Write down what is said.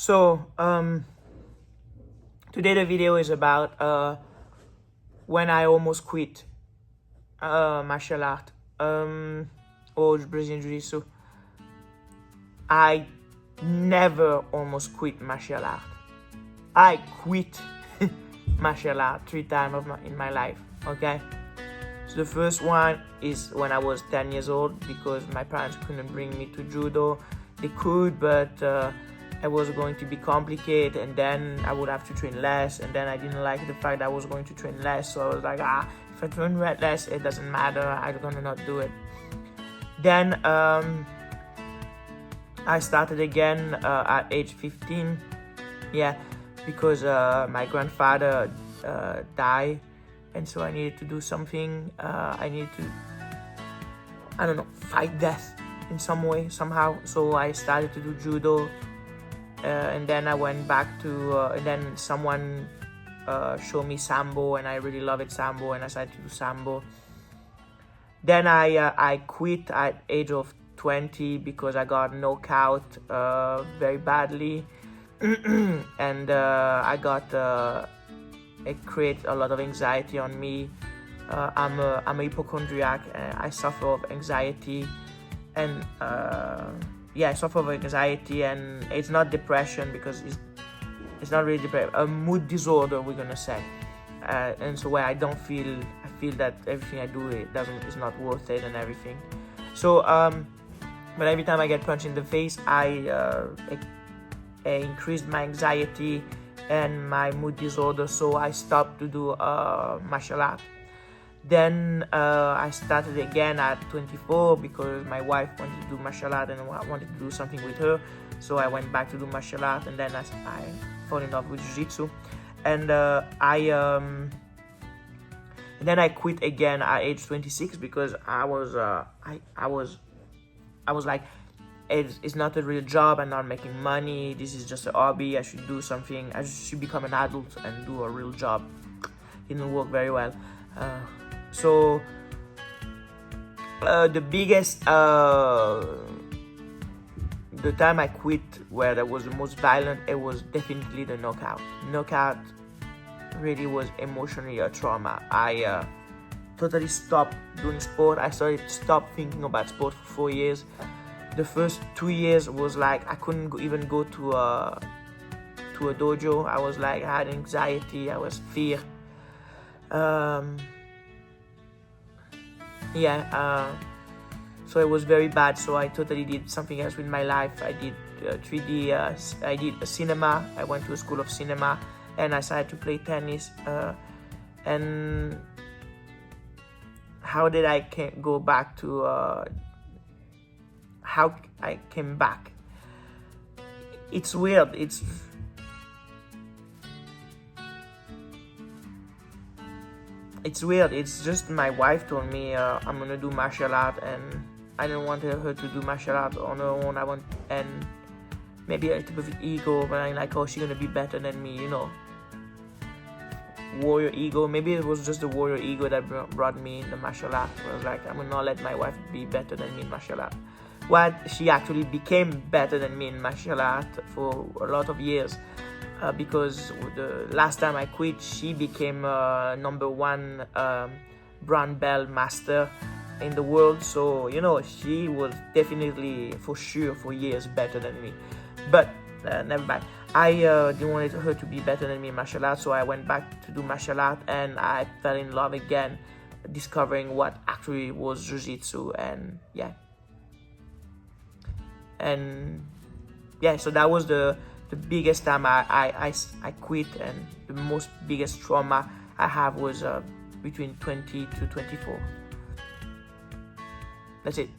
So today the video is about when I almost quit martial art or Brazilian Jiu-Jitsu. I never almost quit martial art. I quit martial art 3 times in my life. Okay, so the first one is when I was 10 years old because my parents couldn't bring me to judo. They could, but it was going to be complicated, and then I would have to train less, and then I didn't like the fact that I was going to train less, so I was like, if I train less, it doesn't matter, I'm gonna not do it. Then I started again at age 15, because my grandfather died, and so I needed to do something. I needed to, fight death in some way, somehow. So I started to do judo, and then I went back to, and then someone showed me Sambo, and I really loved Sambo, and I started to do Sambo. Then I quit at age of 20 because I got knocked out very badly, and it created a lot of anxiety on me. I'm a hypochondriac, and I suffer of anxiety, and I suffer of anxiety, and it's not depression because it's not really depression, a mood disorder, we're gonna say, and so where I feel that everything I do is not worth it and everything. So but every time I get punched in the face, I increased my anxiety and my mood disorder, so I stopped to do martial art. Then I started again at 24 because my wife wanted to do martial art and I wanted to do something with her, so I went back to do martial art, and then I fell in love with jiu-jitsu, and then I quit again at age 26 because I was like, it's not a real job, I'm not making money, this is just a hobby, I should do something, I should become an adult and do a real job. It didn't work very well. So the biggest, the time I quit where that was the most violent, it was definitely the knockout. Knockout really was emotionally a trauma. I totally stopped doing sport. I stopped thinking about sport for 4 years. The first 2 years was like I couldn't even go to a dojo. I was like, I had anxiety, I was fear. So it was very bad. So I totally did something else with my life. I did 3D. I did a cinema. I went to a school of cinema, and I started to play tennis. And how did I go back to? How I came back? It's weird. It's weird. It's just my wife told me I'm gonna do martial art, and I didn't want her to do martial art on her own. And maybe a little bit of ego, but I'm like, oh, she's gonna be better than me, warrior ego. Maybe it was just the warrior ego that brought me in the martial art. I was like, I'm gonna not let my wife be better than me in martial art. Well, she actually became better than me in martial art for a lot of years. Because the last time I quit, she became #1 brown belt master in the world. So, she was definitely, for sure, for years better than me. But never mind. I didn't want her to be better than me in martial art, so I went back to do martial art, and I fell in love again, discovering what actually was jiu-jitsu, so that was the biggest time I quit, and the most biggest trauma I have was between 20 to 24. That's it.